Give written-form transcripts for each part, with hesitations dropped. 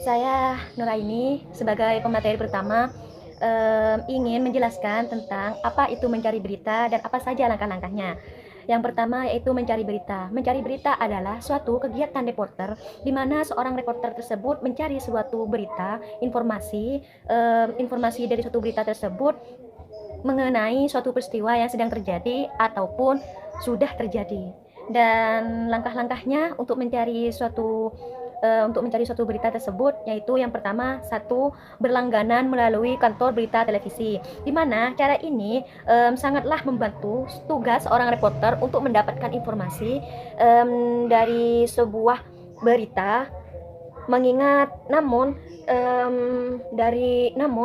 Saya Nuraini sebagai pemateri pertama ingin menjelaskan tentang apa itu mencari berita dan apa saja langkah-langkahnya. Yang pertama yaitu mencari berita. Mencari berita adalah suatu kegiatan reporter di mana seorang reporter tersebut mencari suatu berita, informasi dari suatu berita tersebut mengenai suatu peristiwa yang sedang terjadi ataupun sudah terjadi. Dan langkah-langkahnya untuk mencari suatu berita tersebut yaitu yang pertama, satu, berlangganan melalui kantor berita televisi, di mana cara ini sangatlah membantu tugas seorang reporter untuk mendapatkan informasi dari sebuah berita. Mengingat namun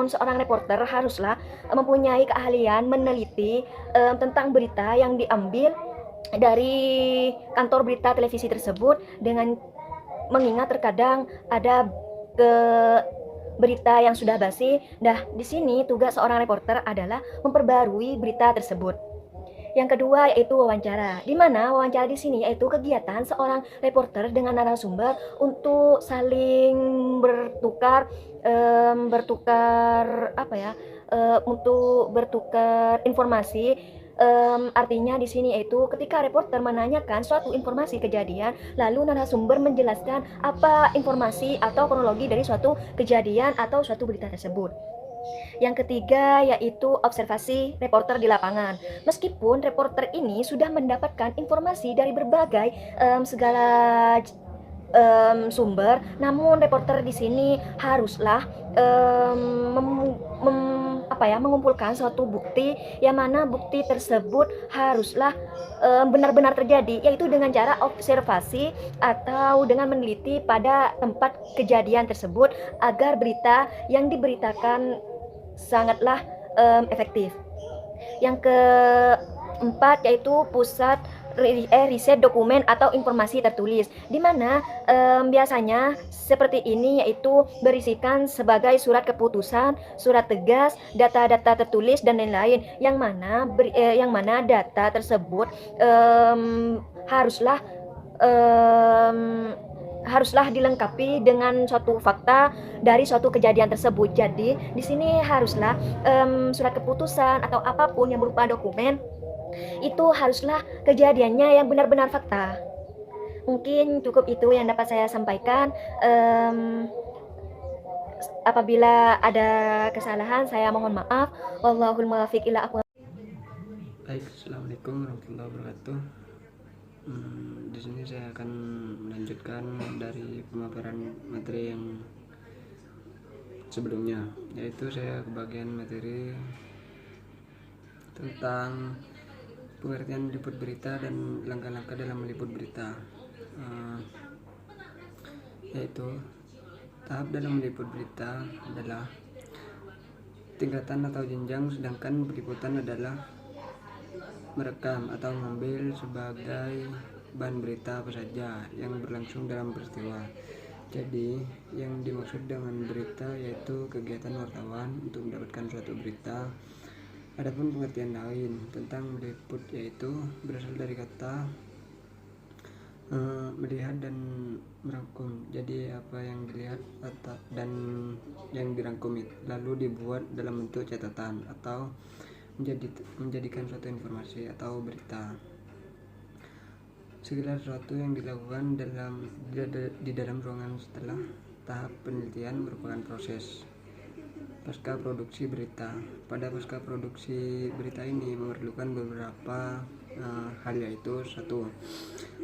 seorang reporter haruslah mempunyai keahlian meneliti tentang berita yang diambil dari kantor berita televisi tersebut, dengan mengingat terkadang ada ke berita yang sudah basi. Nah, di sini tugas seorang reporter adalah memperbarui berita tersebut. Yang kedua yaitu wawancara, di mana wawancara di sini yaitu kegiatan seorang reporter dengan narasumber untuk saling bertukar bertukar apa ya untuk bertukar informasi. Artinya di sini yaitu ketika reporter menanyakan suatu informasi kejadian, lalu narasumber menjelaskan apa informasi atau kronologi dari suatu kejadian atau suatu berita tersebut. Yang ketiga yaitu observasi reporter di lapangan. Meskipun reporter ini sudah mendapatkan informasi dari berbagai segala sumber, namun reporter di sini haruslah mengumpulkan suatu bukti, yang mana bukti tersebut haruslah benar-benar terjadi, yaitu dengan cara observasi atau dengan meneliti pada tempat kejadian tersebut agar berita yang diberitakan sangatlah efektif. Yang keempat yaitu pusat riset dokumen atau informasi tertulis, di mana biasanya seperti ini yaitu berisikan sebagai surat keputusan, surat tegas, data-data tertulis dan lain-lain, yang mana data tersebut haruslah um, haruslah dilengkapi dengan suatu fakta dari suatu kejadian tersebut. Jadi di sini haruslah surat keputusan atau apapun yang berupa dokumen itu haruslah kejadiannya yang benar-benar fakta. Mungkin cukup itu yang dapat saya sampaikan. Apabila ada kesalahan, saya mohon maaf. Wallahul muwaffiq ila aqwamit. Baik, assalamualaikum warahmatullahi wabarakatuh. Di sini saya akan melanjutkan dari pemaparan materi yang sebelumnya, yaitu saya ke bagian materi tentang pengertian meliput berita dan langkah-langkah dalam meliput berita. Yaitu tahap dalam meliput berita adalah tingkatan atau jenjang, sedangkan peliputan adalah merekam atau mengambil sebagai bahan berita apa saja yang berlangsung dalam peristiwa. Jadi yang dimaksud dengan berita yaitu kegiatan wartawan untuk mendapatkan suatu berita. Adapun pengertian lain tentang meliput yaitu berasal dari kata melihat dan merangkum. Jadi apa yang dilihat dan yang dirangkum lalu dibuat dalam bentuk catatan atau menjadikan suatu informasi atau berita. Segala sesuatu yang dilakukan di dalam ruangan setelah tahap penelitian merupakan proses pasca produksi berita. Pada pasca produksi berita ini memerlukan beberapa hal, yaitu satu,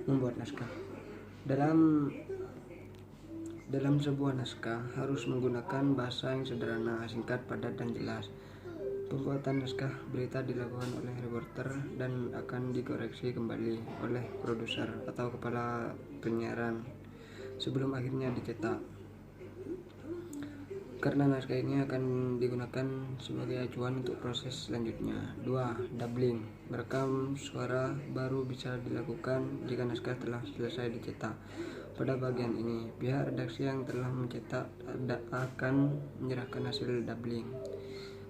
membuat naskah. Dalam sebuah naskah harus menggunakan bahasa yang sederhana, singkat, padat, dan jelas. Pembuatan naskah berita dilakukan oleh reporter dan akan dikoreksi kembali oleh produser atau kepala penyiaran sebelum akhirnya dicetak. Karena naskah ini akan digunakan sebagai acuan untuk proses selanjutnya. 2. Doubling. Merekam suara baru bisa dilakukan jika naskah telah selesai dicetak. Pada bagian ini, pihak redaksi yang telah mencetak akan menyerahkan hasil doubling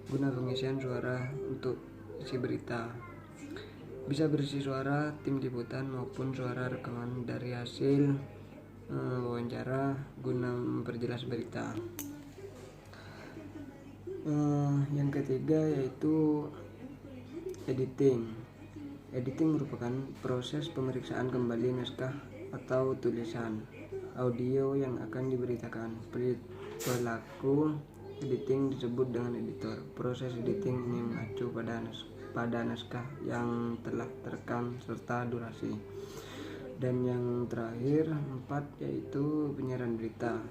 guna pengisian suara untuk isi berita. Bisa berisi suara tim liputan maupun suara rekaman dari hasil wawancara guna memperjelas berita. Yang ketiga yaitu editing. Editing merupakan proses pemeriksaan kembali naskah atau tulisan audio yang akan diberitakan. Pelaku editing disebut dengan editor. Proses editing ini mengacu pada naskah yang telah terekam serta durasi. Dan yang terakhir 4 yaitu penyiaran berita.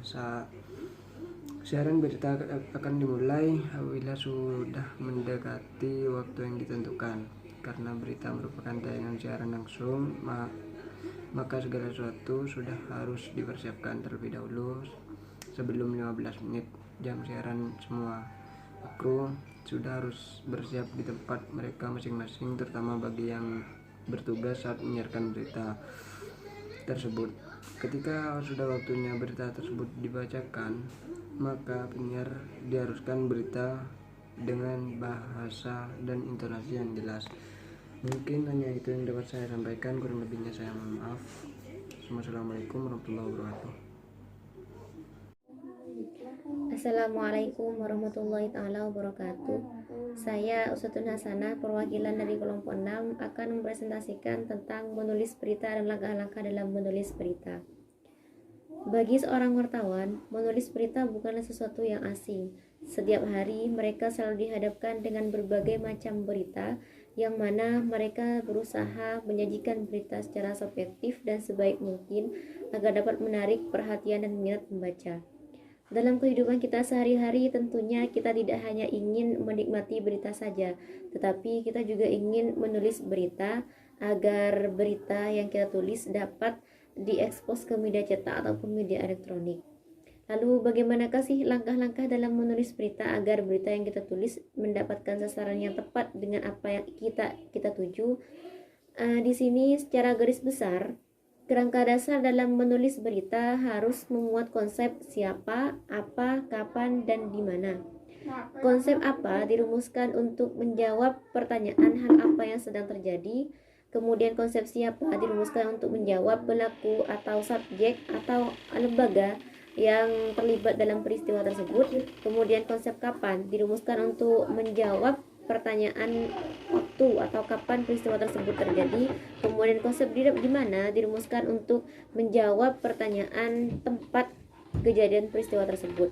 Siaran berita akan dimulai apabila sudah mendekati waktu yang ditentukan. Karena berita merupakan tayangan siaran langsung, maka segala sesuatu sudah harus dipersiapkan terlebih dahulu sebelum 15 menit jam siaran. Semua kru sudah harus bersiap di tempat mereka masing-masing, terutama bagi yang bertugas saat menyiarkan berita tersebut. Ketika sudah waktunya berita tersebut dibacakan, maka penyiar diharuskan berita dengan bahasa dan intonasi yang jelas. Mungkin hanya itu yang dapat saya sampaikan, kurang lebihnya saya mohon maaf. Wassalamualaikum warahmatullahi wabarakatuh. Assalamualaikum warahmatullahi taala wabarakatuh. Saya Usatun Hasanah, perwakilan dari kelompok 6, akan mempresentasikan tentang menulis berita dan langkah-langkah dalam menulis berita. Bagi seorang wartawan, menulis berita bukanlah sesuatu yang asing. Setiap hari mereka selalu dihadapkan dengan berbagai macam berita, yang mana mereka berusaha menyajikan berita secara subjektif dan sebaik mungkin agar dapat menarik perhatian dan minat pembaca. Dalam kehidupan kita sehari-hari, tentunya kita tidak hanya ingin menikmati berita saja, tetapi kita juga ingin menulis berita agar berita yang kita tulis dapat diekspos ke media cetak ataupun media elektronik. Lalu bagaimanakah sih langkah-langkah dalam menulis berita agar berita yang kita tulis mendapatkan sasaran yang tepat dengan apa yang kita tuju? Di sini secara garis besar, kerangka dasar dalam menulis berita harus memuat konsep siapa, apa, kapan, dan di mana. Konsep apa dirumuskan untuk menjawab pertanyaan hal apa yang sedang terjadi. Kemudian konsep siapa dirumuskan untuk menjawab pelaku atau subjek atau lembaga yang terlibat dalam peristiwa tersebut. Kemudian konsep kapan dirumuskan untuk menjawab pertanyaan waktu atau kapan peristiwa tersebut terjadi. Kemudian konsep di mana dirumuskan untuk menjawab pertanyaan tempat kejadian peristiwa tersebut.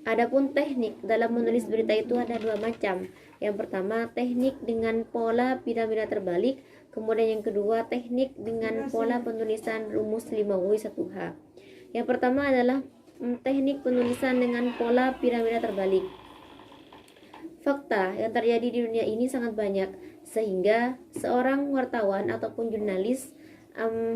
Adapun teknik dalam menulis berita itu ada 2 macam. Yang pertama, teknik dengan pola piramida terbalik. Kemudian yang kedua, teknik dengan pola penulisan rumus 5W1H. Yang pertama adalah teknik penulisan dengan pola piramida terbalik. Fakta yang terjadi di dunia ini sangat banyak, sehingga seorang wartawan ataupun jurnalis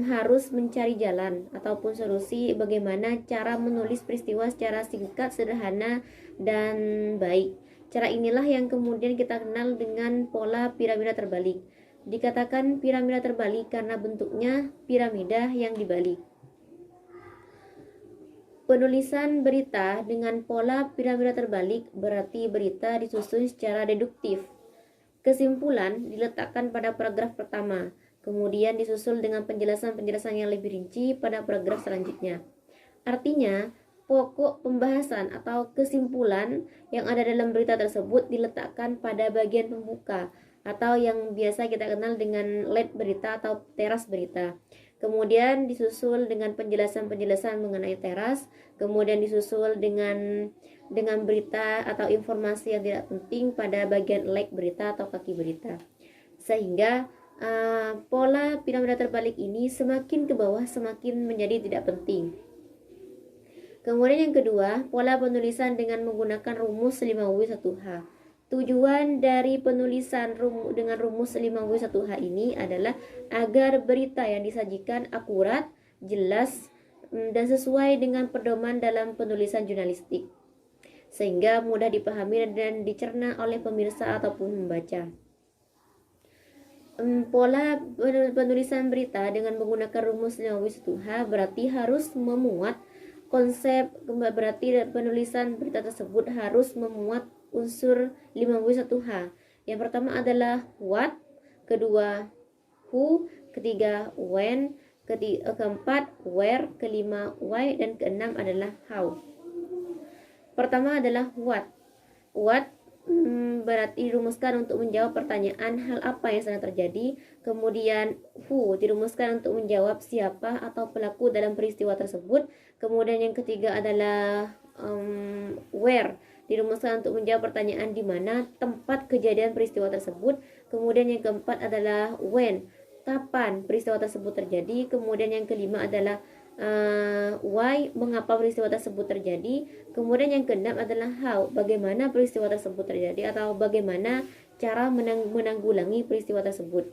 harus mencari jalan ataupun solusi bagaimana cara menulis peristiwa secara singkat, sederhana, dan baik. Cara inilah yang kemudian kita kenal dengan pola piramida terbalik. Dikatakan piramida terbalik karena bentuknya piramida yang dibalik. Penulisan berita dengan pola piramida terbalik berarti berita disusun secara deduktif. Kesimpulan diletakkan pada paragraf pertama, kemudian disusul dengan penjelasan-penjelasan yang lebih rinci pada paragraf selanjutnya. Artinya, pokok pembahasan atau kesimpulan yang ada dalam berita tersebut diletakkan pada bagian pembuka atau yang biasa kita kenal dengan lead berita atau teras berita. Kemudian disusul dengan penjelasan-penjelasan mengenai teras, kemudian disusul dengan berita atau informasi yang tidak penting pada bagian leg berita atau kaki berita. Sehingga pola piramida terbalik ini semakin ke bawah semakin menjadi tidak penting. Kemudian yang kedua, pola penulisan dengan menggunakan rumus 5W1H. Tujuan dari penulisan dengan rumus 5W1H ini adalah agar berita yang disajikan akurat, jelas, dan sesuai dengan pedoman dalam penulisan jurnalistik, sehingga mudah dipahami dan dicerna oleh pemirsa ataupun membaca. Pola penulisan berita dengan menggunakan rumus 5W1H berarti harus memuat konsep, berarti penulisan berita tersebut harus memuat unsur 5W1H. Yang pertama adalah what, kedua who, ketiga when, keempat where, kelima why, dan keenam adalah how. Pertama adalah what. What berarti dirumuskan untuk menjawab pertanyaan hal apa yang sedang terjadi. Kemudian who dirumuskan untuk menjawab siapa atau pelaku dalam peristiwa tersebut. Kemudian yang ketiga adalah where dirumuskan untuk menjawab pertanyaan di mana tempat kejadian peristiwa tersebut. Kemudian yang keempat adalah when, kapan peristiwa tersebut terjadi. Kemudian yang kelima adalah why, mengapa peristiwa tersebut terjadi. Kemudian yang keenam adalah how, bagaimana peristiwa tersebut terjadi atau bagaimana cara menanggulangi peristiwa tersebut.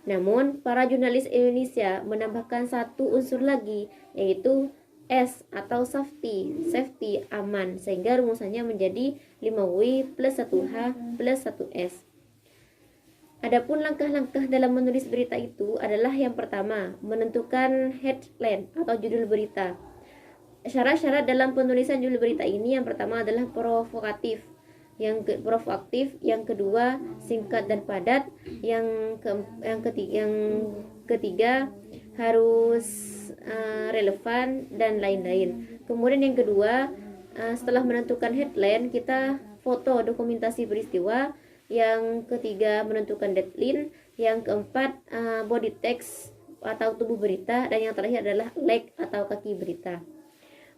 Namun para jurnalis Indonesia menambahkan satu unsur lagi, yaitu S atau safety, aman, sehingga rumusannya menjadi 5W plus 1H plus 1S. Adapun langkah-langkah dalam menulis berita itu adalah yang pertama, menentukan headline atau judul berita. Syarat-syarat dalam penulisan judul berita ini yang pertama adalah provokatif, yang kedua singkat dan padat, yang ketiga harus relevan dan lain-lain. Kemudian yang kedua, setelah menentukan headline, kita foto dokumentasi peristiwa. Yang ketiga menentukan deadline, yang keempat body text atau tubuh berita, dan yang terakhir adalah leg atau kaki berita.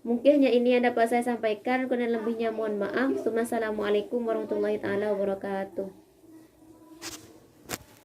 Mungkin hanya ini yang dapat saya sampaikan, kurang lebihnya mohon maaf. Assalamualaikum warahmatullahi taala wabarakatuh.